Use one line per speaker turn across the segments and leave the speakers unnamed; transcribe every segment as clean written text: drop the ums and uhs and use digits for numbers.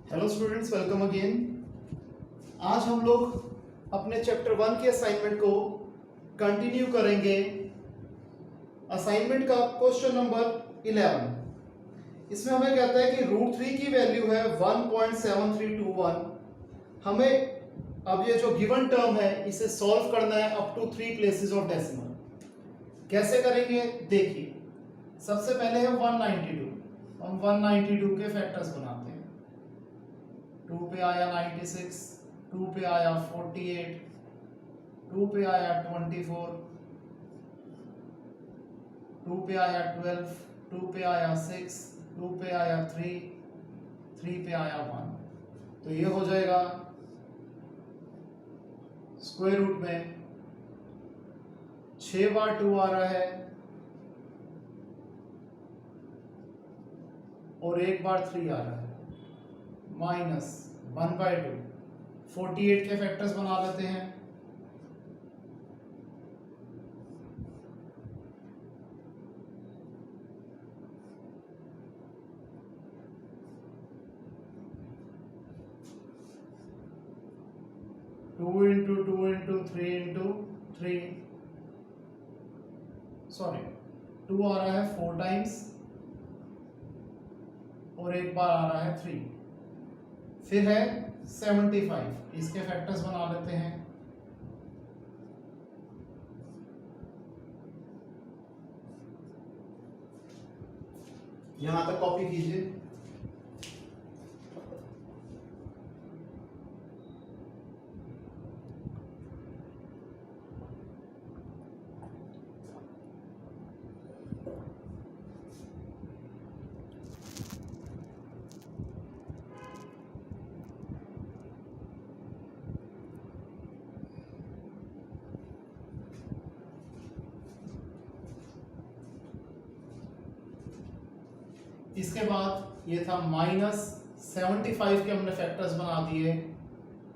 Hello students, welcome again. आज हम लोग अपने चैप्टर 1 के असाइनमेंट को कंटिन्यू करेंगे। असाइनमेंट का क्वेश्चन नंबर 11। इसमें हमें कहता है कि √3 की वैल्यू है 1.7321। हमें अब ये जो गिवन टर्म है इसे सॉल्व करना है up to 3 places of decimal. कैसे करेंगे देखिए। सबसे पहले है 192। हम 192 के फैक्टर्स बनाते हैं। 2 पे आया 96, 2 पे आया 48, 2 पे आया 24, 2 पे आया 12, 2 पे आया 6, 2 पे आया 3, 3 पे आया 1। तो ये हो जाएगा स्क्वायर रूट में 6 बार 2 आ रहा है और 1 बार 3 आ रहा है, माइनस 1/2। 48 के फैक्टर्स बना लेते हैं। Two into 2 into 3 into 3, sorry 2 आ रहा है 4 टाइम्स और 1 बार आ रहा है 3। फिर है 75, इसके फैक्टर्स बना लेते हैं। यहां तक कॉपी कीजिए। इसके बाद ये था -75 के हमने फैक्टर्स बना दिए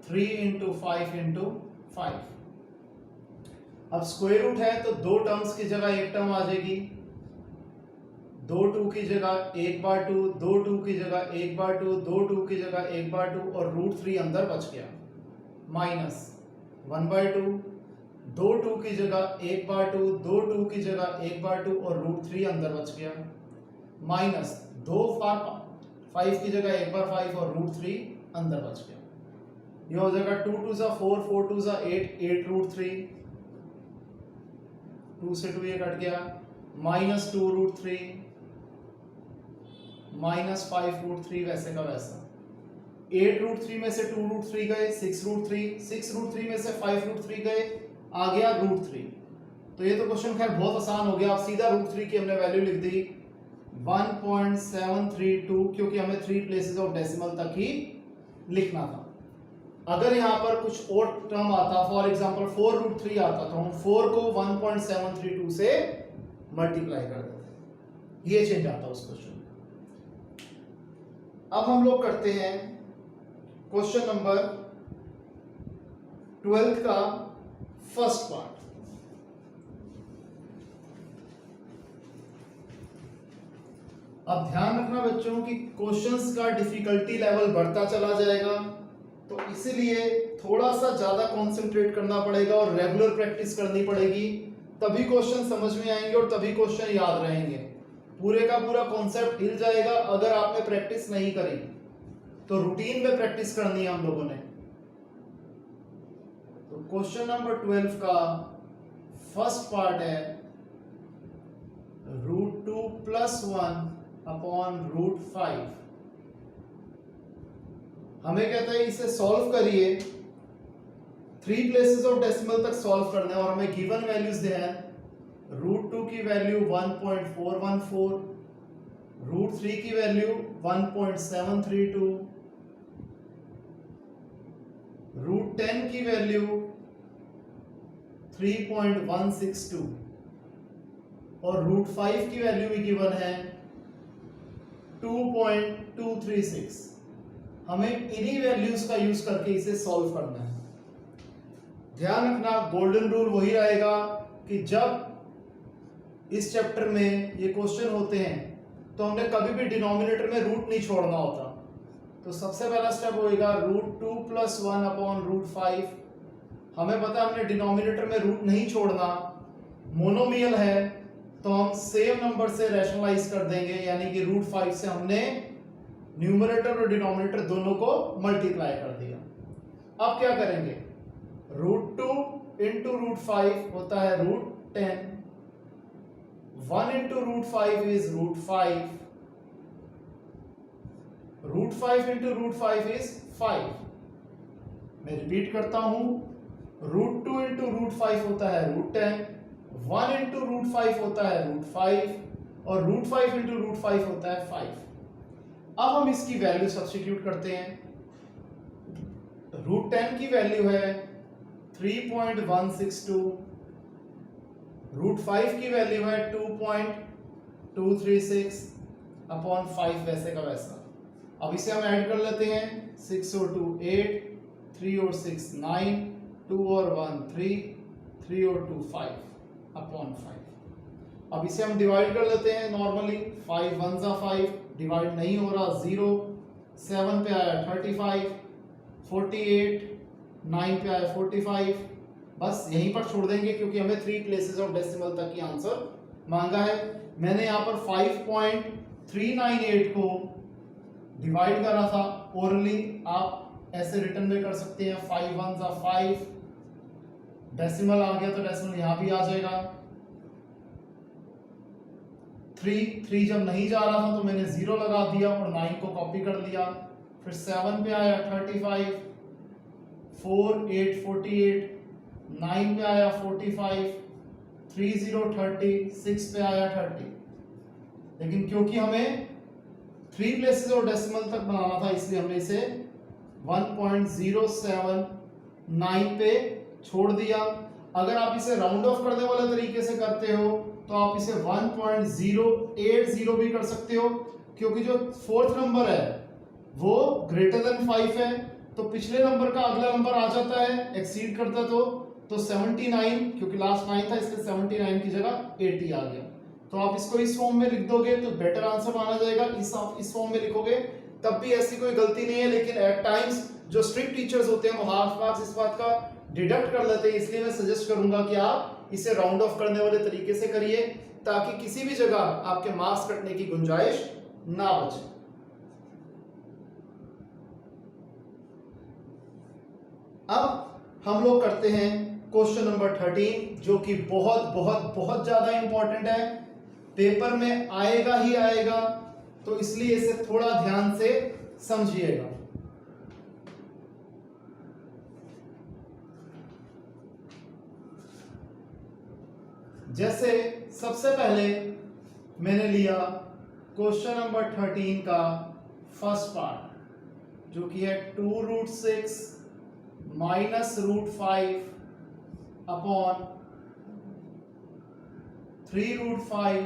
3 इंटू 5 इंटू 5। अब स्क्वायर रूट है तो 2 टर्म्स की जगह 1 टर्म आ जाएगी। 2 2 की जगह 1 बार 2, 2 2 की जगह 1 बार 2, 2 2 की जगह 1 बार 2 और √3 अंदर बच गया। माइनस 1/2, 2 2 की जगह 1 बार 2, 2 2 की जगह 1 बार 2 और √3 अंदर बच गया। माइनस 2 बार 5 की जगह 1 बार 5 और √3 अंदर बच गया। ये हो जाएगा 2 2 सा 4, 4 2 सा 8, 8 √3, 2 से 2 ये कट गया। माइनस 2 √3, माइनस 5 √3, वैसे का वैसा। 8 √3 में से 2 √3 गए, 6 √3, 6 √3 में से 5 √3 गए, आ गया √3। तो ये तो क्वेश्चन खैर बहुत आसान हो गया। आप सीधा √3 की हमने वैल्यू लिख दी 1.732, क्योंकि हमें 3 प्लेसेस ऑफ डेसिमल तक ही लिखना था। अगर यहाँ पर कुछ और टर्म आता, फॉर एग्जांपल 4 √3 आता, तो हम 4 को 1.732 से मल्टीप्लाई कर देते। ये चेंज आता उस क्वेश्चन में। अब हम लोग करते हैं क्वेश्चन नंबर 12 का फर्स्ट पार्ट। अब ध्यान रखना बच्चों कि क्वेश्चंस का डिफिकल्टी लेवल बढ़ता चला जाएगा, तो इसीलिए थोड़ा सा ज्यादा कंसंट्रेट करना पड़ेगा और रेगुलर प्रैक्टिस करनी पड़ेगी। तभी क्वेश्चन समझ में आएंगे और तभी क्वेश्चन याद रहेंगे। पूरे का पूरा कॉन्सेप्ट हिल जाएगा अगर आपने प्रैक्टिस नहीं करी। तो रूटीन में प्रैक्टिस करनी है हम लोगों ने। तो क्वेश्चन नंबर 12 का फर्स्ट पार्ट है √2 + 1 अपॉन √5। हमें कहता है इसे सॉल्व करिए, 3 प्लेसेस ऑफ डेसिमल तक सॉल्व करना है और हमें गिवन वैल्यूज दे हैं। √2 की वैल्यू 1.414, √3 की वैल्यू 1.732, √10 की वैल्यू 3.162 और √5 की वैल्यू भी गिवन है 2.236। हमें इन्हीं वैल्यूज का यूज करके इसे सॉल्व करना है। ध्यान रखना गोल्डन रूल वही रहेगा कि जब इस चैप्टर में ये क्वेश्चन होते हैं तो हमने कभी भी डिनोमिनेटर में रूट नहीं छोड़ना होता। तो सबसे पहला स्टेप होएगा √2 + 1 अपॉन √5। हमें पता है हमने डिनोमिनेटर में रूट नहीं छोड़ना, मोनोमियल है तो हम सेम नंबर से रैशनलाइज कर देंगे, यानी कि √5 से हमने न्यूमरेटर और डिनोमिनेटर दोनों को मल्टीप्लाई कर दिया। अब क्या करेंगे, √2 × √5 होता है √10, 1 × √5 इज √5, √5 × √5 इज 5। मैं रिपीट करता हूं, √2 × √5 होता है √10, 1 × √5 होता है √5 और √5 × √5 होता है 5। अब हम इसकी वैल्यू सब्स्टिट्यूट करते हैं। √10 की वैल्यू है 3.162, √5 की वैल्यू है 2.236 अपॉन 5 वैसे का वैसा। अब इसे हम ऐड कर लेते हैं, 6 और 2 8, 3 और 6 9, 2 और 1 3, 3 और 2 5 अपॉन 5। अब इसे हम डिवाइड कर लेते हैं नॉर्मली, 5 1 ज़ा 5, डिवाइड नहीं हो रहा 0, 7 पे आया 35, 48, 9 पे आया 45। बस यहीं पर छोड़ देंगे क्योंकि हमें 3 प्लेसेस ऑफ डेसिमल तक की आंसर मांगा है। मैंने यहाँ पर 5.398 को डिवाइड करा था ओरली, आप ऐसे रिटर्न में कर सकते हैं, 5 1 ज़ा 5, डेसिमल आ गया तो डेसिमल यहाँ भी आ जाएगा। 3 जब नहीं जा रहा था तो मैंने 0 लगा दिया और 9 को कॉपी कर लिया। फिर 7 पे आया 35, 4 8 48, 9 पे आया 45, 3 0 30, 6 पे आया 30। लेकिन क्योंकि हमें 3 प्लेसेस और डेसिमल तक बनाना था इसलिए हमने इसे 1.079 पे छोड़ दिया। अगर आप इसे राउंड ऑफ करने वाले तरीके से करते हो तो आप इसे 1.080 भी कर सकते हो, क्योंकि जो फोर्थ नंबर है वो ग्रेटर देन 5 है तो पिछले नंबर का अगला नंबर आ जाता है एक्सीड करता तो 79, क्योंकि लास्ट 9 था इसलिए 79 की जगह 80 आ गया। तो आप इसको इस फॉर्म में लिख दोगे तो बेटर आंसर माना जाएगा। इस फॉर्म में लिखोगे तब भी ऐसी कोई गलती नहीं है, लेकिन एट टाइम्स जो स्ट्रिक्ट टीचर्स होते हैं वो हाफ मार्क्स इस बात का डिडक्ट कर लेते हैं, इसलिए मैं सजेस्ट करूंगा कि आप इसे राउंड ऑफ करने वाले तरीके से करिए ताकि किसी भी जगह आपके मार्क्स कटने की गुंजाइश ना बचे। अब हम लोग करते हैं क्वेश्चन नंबर 13, जो कि बहुत बहुत बहुत ज्यादा इंपॉर्टेंट है, पेपर में आएगा ही आएगा, तो इसलिए इसे थोड़ा ध्यान से समझिएगा। जैसे सबसे पहले मैंने लिया क्वेश्चन नंबर 13 का फर्स्ट पार्ट, जो कि है 2√6 -√5 अपॉन 3√5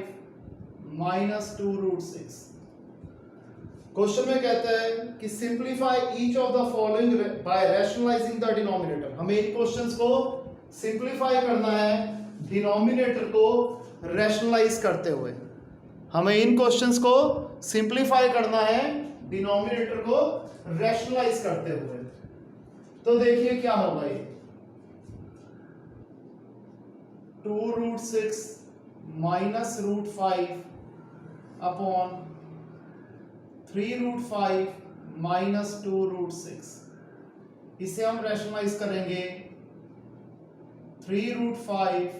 -2√6। क्वेश्चन में कहता है कि simplify each of the following bye rationalising the denominator. हमें इन क्वेश्चंस को सिंप्लीफाई करना है डिनोमिनेटर को रैशनलाइज करते हुए। हमें इन क्वेश्चंस को सिंप्लीफाई करना है डिनोमिनेटर को रैशनलाइज करते हुए। तो देखिए क्या होगा ये, 2√6 -√5 अपॉन 3√5 -2√6। इसे हम रैशनलाइज करेंगे 3√5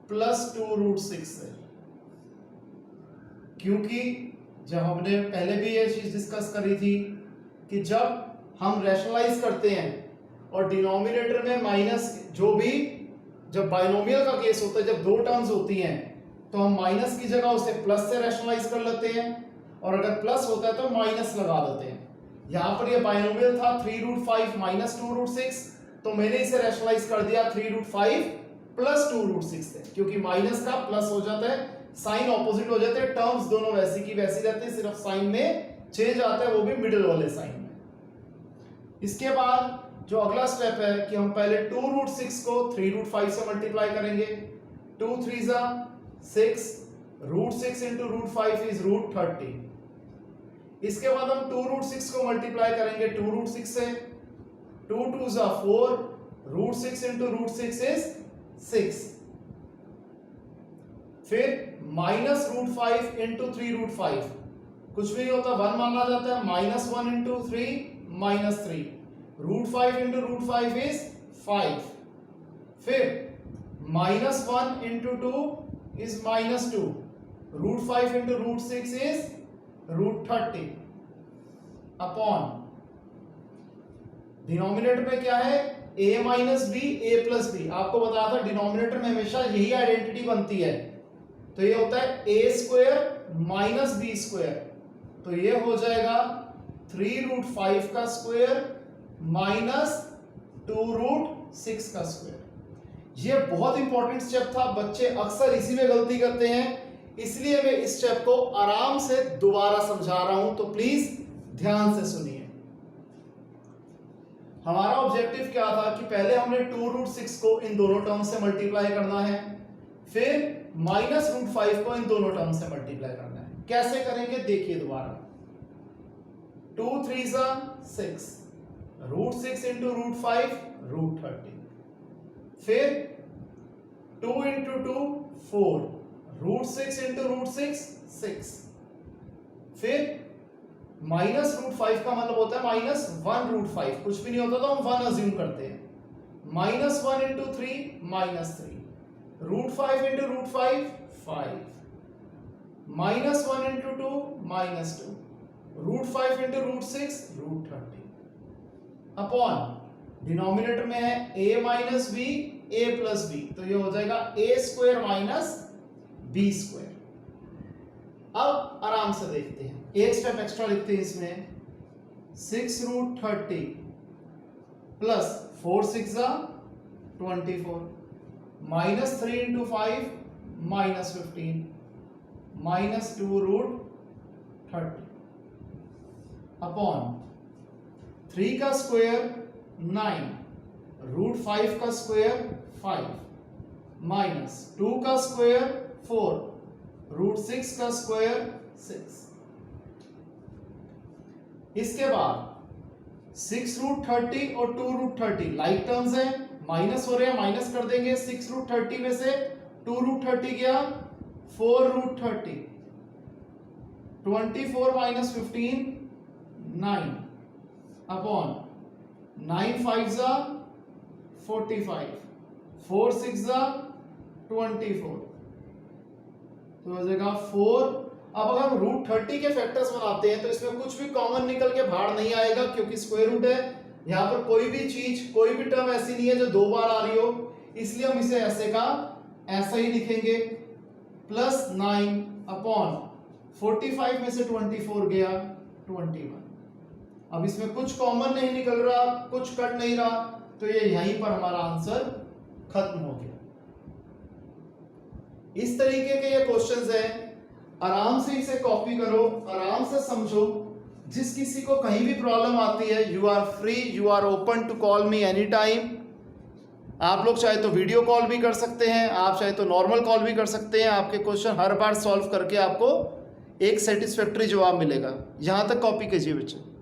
+ 2√6 से, क्योंकि जब हमने पहले भी ये चीज डिस्कस करी थी कि जब हम रैशनलाइज करते हैं और डिनोमिनेटर में माइनस, जो भी जब बाइनोमियल का केस होता है, जब दो टर्म्स होती हैं तो हम माइनस की जगह उसे प्लस से रैशनलाइज कर लेते हैं, और अगर प्लस होता है तो माइनस लगा देते हैं। यहां पर ये बाइनोमियल था 3√5 -2√6, तो मैंने इसे रैशनलाइज कर दिया 3√5 + 2√6 से, क्योंकि माइनस का प्लस हो जाता है, साइन ऑपोजिट हो जाते हैं, टर्म्स दोनों वैसी की वैसी रहती है, सिर्फ साइन में चेंज आता है, वो भी मिडिल वाले साइन में। इसके बाद जो अगला स्टेप है कि हम पहले 2√6 को 3√5 से मल्टीप्लाई करेंगे। 2 3 = 6, √6 × √5 इज √30। इसके बाद हम 2√6 को मल्टीप्लाई करेंगे 2√6 से, 2 2 ज़ा 4, √6 इंटू √6 इज 6, फिर -√5 इंटू 3√5, कुछ भी नहीं होता 1 माना जाता है, -1 इंटू 3 -3, √5 इंटू √5 इज 5, फिर -1 into 2 is -2, √5 into √6 is √30 upon denominator में क्या है a minus B a plus B. आपको बताया था डिनोमिनेटर में हमेशा यही आइडेंटिटी बनती है, तो ये होता है a square minus B square, तो ये हो जाएगा 3√5 का स्क्वायर माइनस 2√6 का स्क्वायर। ये बहुत इंपॉर्टेंट स्टेप था, बच्चे अक्सर इसी में गलती करते हैं, इसलिए मैं इस स्टेप को आराम से दोबारा समझा रहा हूं, तो प्लीज ध्यान से सुनिए। हमारा ऑब्जेक्टिव क्या था कि पहले हमने 2√6 को इन दोनों टर्म से मल्टीप्लाई करना है, फिर -√5 को इन दोनों टर्म से मल्टीप्लाई करना है। कैसे करेंगे देखिए दोबारा, 2 3 ज़ा 6, √6 इंटू √5 √30, फिर 2 इंटू 2 4, √6 इंटू √6 6, फिर -√5 का मतलब होता है -1√5, कुछ भी नहीं होता तो हम 1 अज्यूम करते हैं, -1 into 3 -3, √5 into √5 5, -1 into 2 -2, √5 into √6 √30 upon denominator में है a minus B a plus B, तो ये हो जाएगा a square minus B square. अब आराम से देखते हैं, एक स्टेप एक्स्ट्रा लिखते हैं इसमें, 6√30 प्लस 4 6 ज़ा 24, -3 इंटू 5 -15, -2√30 अपॉन 3 का स्क्वायर 9, √5 का स्क्वायर 5, -2 का स्क्वायर 4, √6 का स्क्वायर 6। इसके बाद 6√30 और 2√30 लाइक टर्म्स हैं, माइनस हो रहे हैं, माइनस कर देंगे, 6√30 में से 2√30 गया 4√30, 24 - 15 9 अपॉन 9 5 ज़ा 45, 4 6 ज़ा 24, तो हो जाएगा 4। अब अगर हम √30 के फैक्टर्स बनाते हैं तो इसमें कुछ भी कॉमन निकल के बाहर नहीं आएगा, क्योंकि स्क्वायर रूट है, यहाँ पर कोई भी चीज कोई भी टर्म ऐसी नहीं है जो 2 बार आ रही हो, इसलिए हम इसे ऐसे का ऐसा ही लिखेंगे, +9 अपॉन 45 में से 24 गया 21। अब इसमें कुछ कॉमन नहीं निकल रहा, कुछ कट नहीं रहा, तो ये यहीं पर हमारा आंसर खत्म हो गया। इस तरीके के ये क्वेश्चंस हैं, आराम से इसे कॉपी करो, आराम से समझो। जिस किसी को कहीं भी प्रॉब्लम आती है, you are free, you are open to call me any time. आप लोग चाहे तो वीडियो कॉल भी कर सकते हैं, आप चाहे तो नॉर्मल कॉल भी कर सकते हैं, आपके क्वेश्चन हर बार सॉल्व करके आपको एक सेटिस्फैक्ट्री जवाब मिलेगा। यहां तक कॉपी कीजिए बच्चे।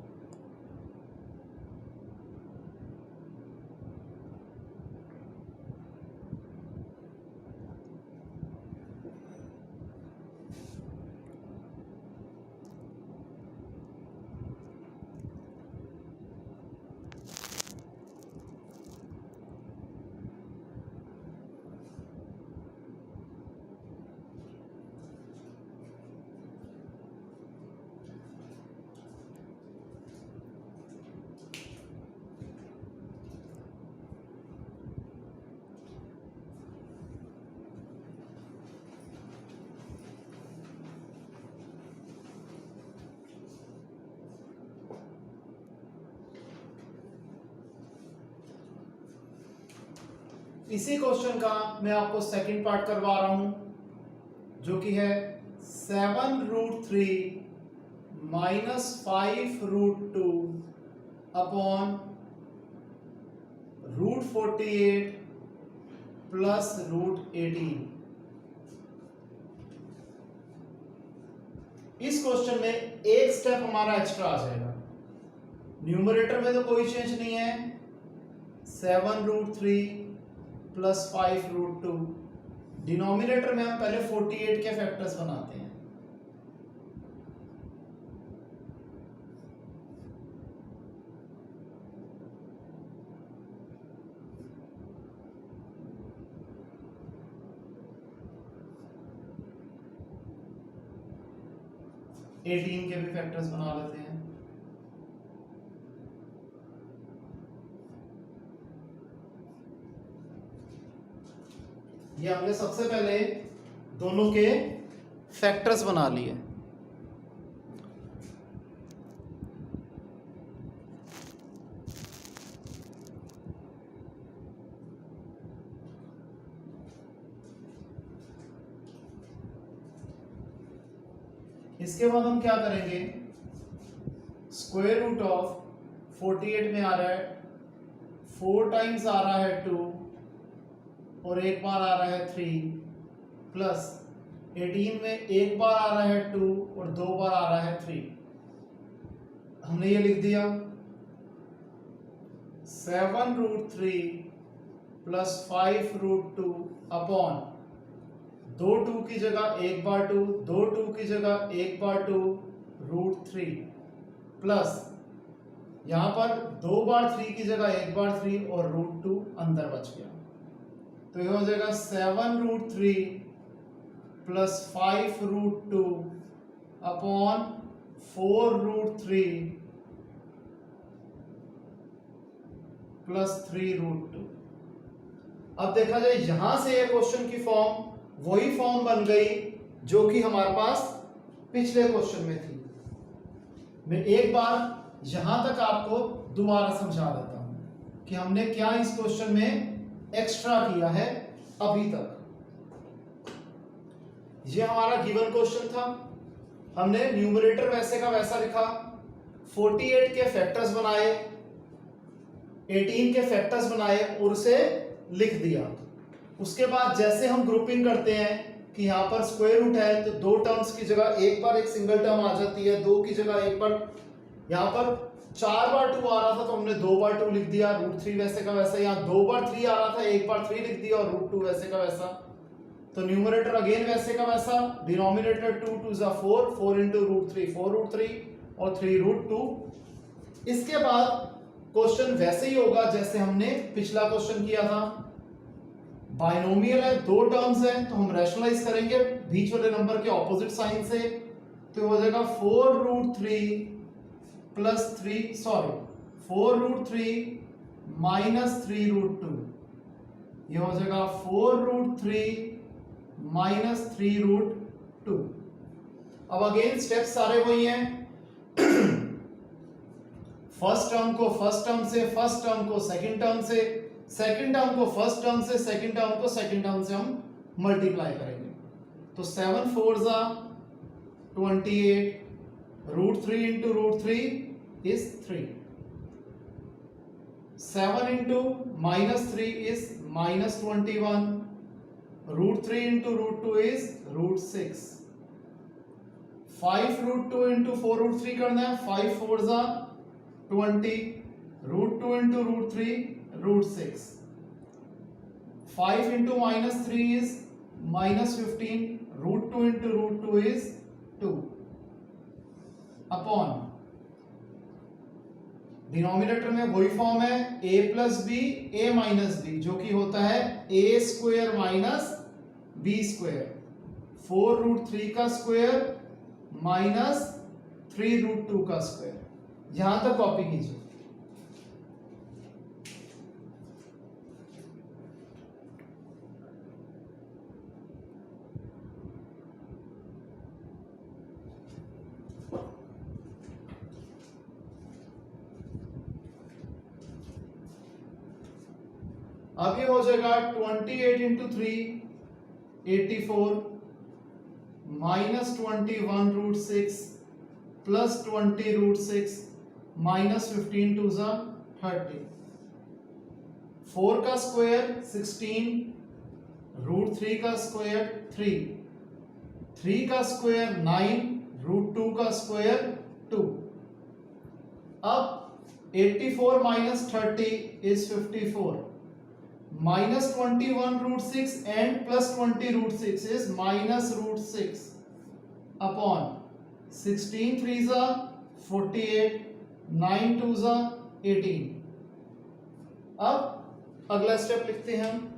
इसी क्वेश्चन का मैं आपको सेकंड पार्ट करवा रहा हूं, जो कि है 7√3 -5√2 अपॉन √48 प्लस √18। इस क्वेश्चन में एक स्टेप हमारा एक्स्ट्रा आ जाएगा। न्यूमरेटर में तो कोई चेंज नहीं है, 7√3 प्लस 5√2। डिनोमिनेटर में हम पहले 48 के फैक्टर्स बनाते हैं। एटीन के भी फैक्टर्स बना लेते हैं। ये हमने सबसे पहले दोनों के फैक्टर्स बना लिए। इसके बाद हम क्या करेंगे, स्क्वायर रूट ऑफ 48 में आ रहा है 4 टाइम्स आ रहा है 2 और एक बार आ रहा है 3 प्लस 18 में एक बार आ रहा है 2 और 2 बार आ रहा है 3। हमने ये लिख दिया 7√3 प्लस 5√2 अपॉन 2 2 की जगह एक बार 2, 2 2 की जगह एक बार 2 √3 प्लस यहां पर 2 बार 3 की जगह एक बार 3 और √2 अंदर बच गया। तो ये हो जाएगा 7√3 प्लस 5√2 अपॉन 4√3 प्लस 3√2। अब देखा जाए यहां से ये क्वेश्चन की फॉर्म वही फॉर्म बन गई जो कि हमारे पास पिछले क्वेश्चन में थी। मैं एक बार यहां तक आपको दोबारा समझा देता हूं कि हमने क्या इस क्वेश्चन में एक्स्ट्रा किया है अभी तक। ये हमारा गिवन क्वेश्चन था, हमने न्यूमरेटर वैसे का वैसा लिखा, 48 के फैक्टर्स बनाए, 18 के फैक्टर्स बनाए और उसे लिख दिया। उसके बाद जैसे हम ग्रुपिंग करते हैं कि यहाँ पर स्क्वायर रूट है तो 2 टर्म्स की जगह एक बार एक सिंगल टर्म आ जाती है, 2 की जगह एक बार, यहाँ पर 4 बार 2 आ रहा था तो हमने 2 बार 2 लिख दिया, √3 वैसे का वैसा। यहाँ 2 बार 3 आ रहा था, एक बार 3 लिख दिया और √2 वैसे का वैसा। तो न्यूमरेटर अगेन वैसे का वैसा, डिनोमिनेटर 2 2 जा 4, 4 into √3 4√3 और 3√2। इसके बाद क्वेश्चन वैसे ही होगा जैसे हमने पिछला क्वेश्चन किया था। बाइनोमियल है, 2 टर्म्स है तो हम रैशनलाइज करेंगे बीच वाले नंबर के ऑपोजिट साइन से, तो हो जाएगा 4√3 प्लस 4√3 माइनस 3√2। ये हो जाएगा 4√3 माइनस 3√2। अब अगेन स्टेप सारे वही हैं। फर्स्ट टर्म को फर्स्ट टर्म से, फर्स्ट टर्म को सेकंड टर्म से, सेकंड टर्म को फर्स्ट टर्म से, सेकंड टर्म को सेकंड टर्म से हम मल्टीप्लाई करेंगे। तो 7 4 जा 28, √3 into √3 is 3, 7 into -3 is -21, √3 into √2 is √6, 5√2 into 4√3 करना है, 5 4 जा 20, √2 into √3 √6, 5 into -3 is -15, √2 into √2 is 2 upon denominator में वही फॉर्म है a plus B a minus B, जो कि होता है a square minus B square, 4√3 का स्क्वायर माइनस 3√2 का स्क्वायर। यहां तक कॉपी कीजिए। अब ये हो जाएगा 28 into 3 84 माइनस 21√6 प्लस 20√6 माइनस 15 2 जा 30, 4 का स्क्वायर 16, √3 का स्क्वायर 3, 3 का स्क्वायर 9, रूट 2 का स्क्वायर 2। अब 84 minus 30 is 54, minus 21 root 6 and plus 20 root 6 is minus root 6 upon 16 3 जा 48, 9 2 जा 18। अब अगला स्टेप लिखते हैं हम।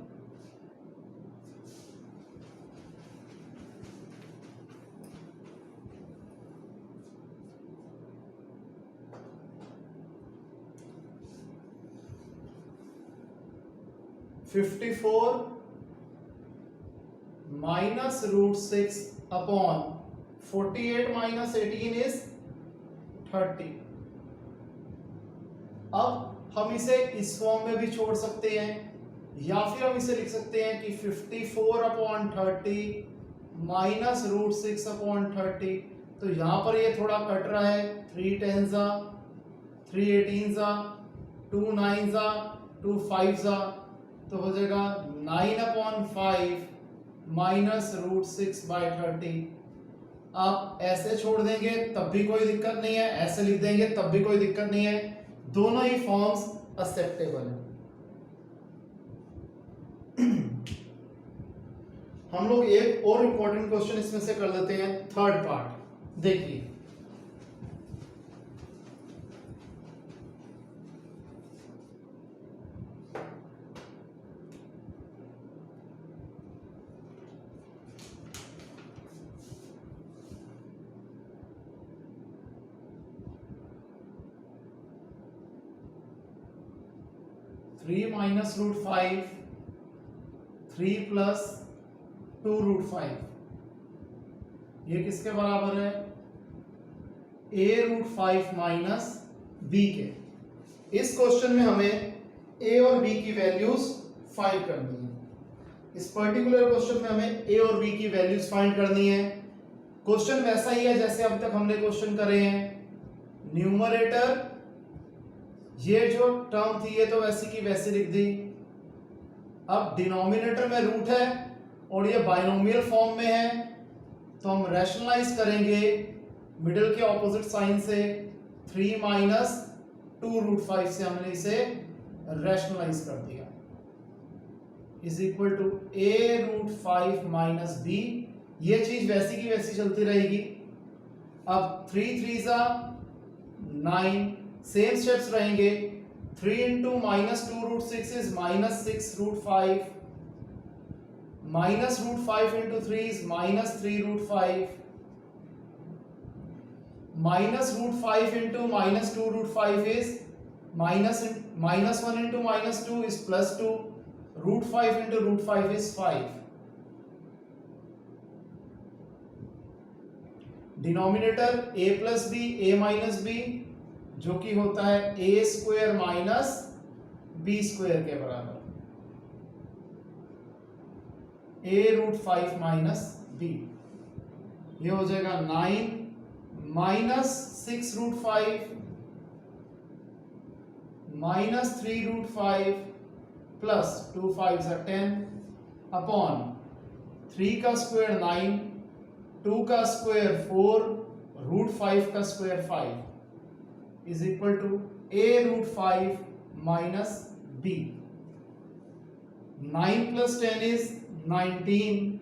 $54 minus root 6 upon 48 minus 18 is 30। अब हम इसे इस फॉर्म में भी छोड़ सकते हैं, या फिर हम इसे लिख सकते हैं कि 54 अपॉन 30 माइनस रूट 6 अपॉन 30। तो यहां पर ये थोड़ा कट रहा है, 3 10 जा 3 18 जा 2 9 जा 2 5 जा, तो हो जाएगा 9 अपॉन 5 माइनस रूट 6 बाई 30। आप ऐसे छोड़ देंगे तब भी कोई दिक्कत नहीं है, ऐसे लिख देंगे तब भी कोई दिक्कत नहीं है, दोनों ही फॉर्म्स एक्सेप्टेबल है। हम लोग एक और इंपॉर्टेंट क्वेश्चन इसमें से कर लेते हैं, थर्ड पार्ट। देखिए 3 माइनस रूट 5, 3 प्लस 2 रूट 5, ये किसके बराबर है? a रूट 5 माइनस b के। इस क्वेश्चन में हमें a और b की वैल्यूज फाइंड करनी है। इस पर्टिकुलर क्वेश्चन में हमें a और b की वैल्यूज फाइंड करनी है। क्वेश्चन वैसा ही है जैसे अब तक हमने क्वेश्चन करे हैं। न्यूमरेटर ये जो टर्म थी ये तो वैसी की वैसी लिख दी। अब डिनोमिनेटर में रूट है और ये बाइनोमियल फॉर्म में है, तो हम रैशनलाइज करेंगे मिडिल के ऑपोजिट साइन से। 3 माइनस 2 रूट 5 से हमने इसे रैशनलाइज कर दिया, is equal to a root 5 minus b। ये चीज वैसी की वैसी चलती रहेगी। अब 3 3 जा 9, सेम स्टेप्स रहेंगे। 3 into minus 2 root 6 is minus 6 root 5, minus root 5 into 3 is minus 3 root 5, minus root 5 into minus 2 root 5 is minus 1 into minus 2 is plus 2, root 5 into root 5 is 5। Denominator a plus B a minus B, जो कि होता है a square minus b square के बराबर, a root 5 minus b। ये हो जाएगा 9 minus 6 root 5 minus 3 root 5 plus 2 5 10 upon 3 का स्क्वायर 9, 2 का स्क्वायर 4, रूट 5 का square 5 is equal to a root 5 minus b। 9 plus 10 is 19,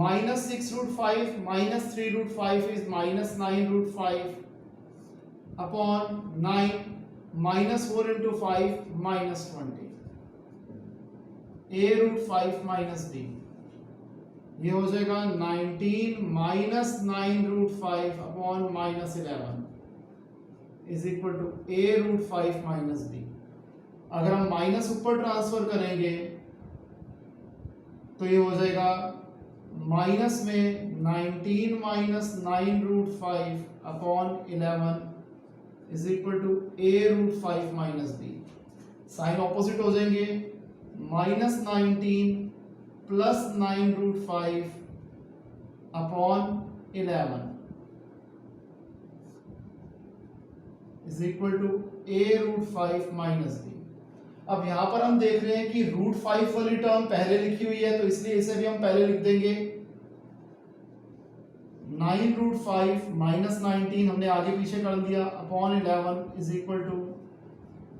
minus 6 root 5 minus 3 root 5 is minus 9 root 5 upon 9 minus 4 into 5 minus 20, a root 5 minus b। ये हो जाएगा 19 minus 9 root 5 upon minus 11 is equal to a root 5 minus b। अगर हम minus ऊपर transfer करेंगे तो ये हो जाएगा माइनस में 19 minus 9 root 5 upon 11 is equal to a root 5 minus b। Sign opposite हो जाएंगे, minus 19 plus 9 root 5 upon 11 is equal to a root 5 minus b। अब यहां पर हम देख रहे हैं कि रूट 5 वाली टर्म पहले लिखी हुई है, तो इसलिए इसे भी हम पहले लिख देंगे। 9√5 माइनस 19 हमने आगे पीछे कर दिया upon 11 is equal to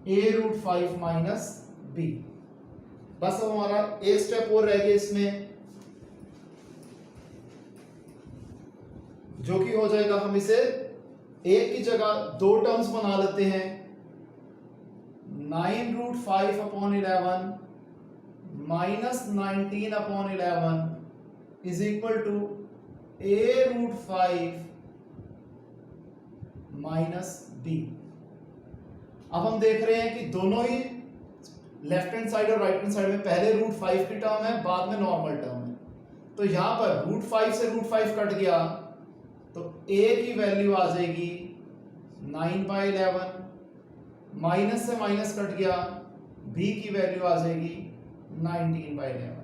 a√5 minus b। बस अब हमारा एक स्टेप और रह गया इसमें, जो कि हो जाएगा, हम इसे एक की जगह दो टर्म्स बना लेते हैं। 9√5 upon 11 minus 19 upon 11 is equal to a√5 minus b। अब हम देख रहे हैं कि दोनों ही लेफ्ट हैंड साइड और राइट हैंड साइड में पहले √5 की टर्म है, बाद में नॉर्मल टर्म है। तो यहां पर √5 से √5 कट गया तो a की वैल्यू आ जाएगी 9/11, माइनस से माइनस कट गया, b की वैल्यू आ जाएगी 19/11।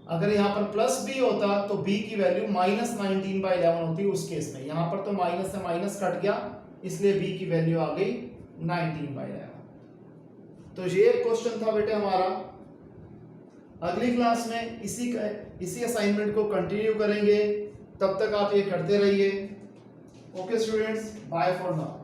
अगर यहाँ पर प्लस b होता तो b की वैल्यू माइनस 19/11 होती उस केस में। यहाँ पर तो माइनस से माइनस कट गया, इसलिए b की वैल्यू आ गई 19/11। तो ये क्वेश्चन था बेटे हमारा। अगली क्लास में इसी असाइनमेंट को कंटिन्यू करेंगे, तब तक आप ये करते रहिए। Okay students, bye for now.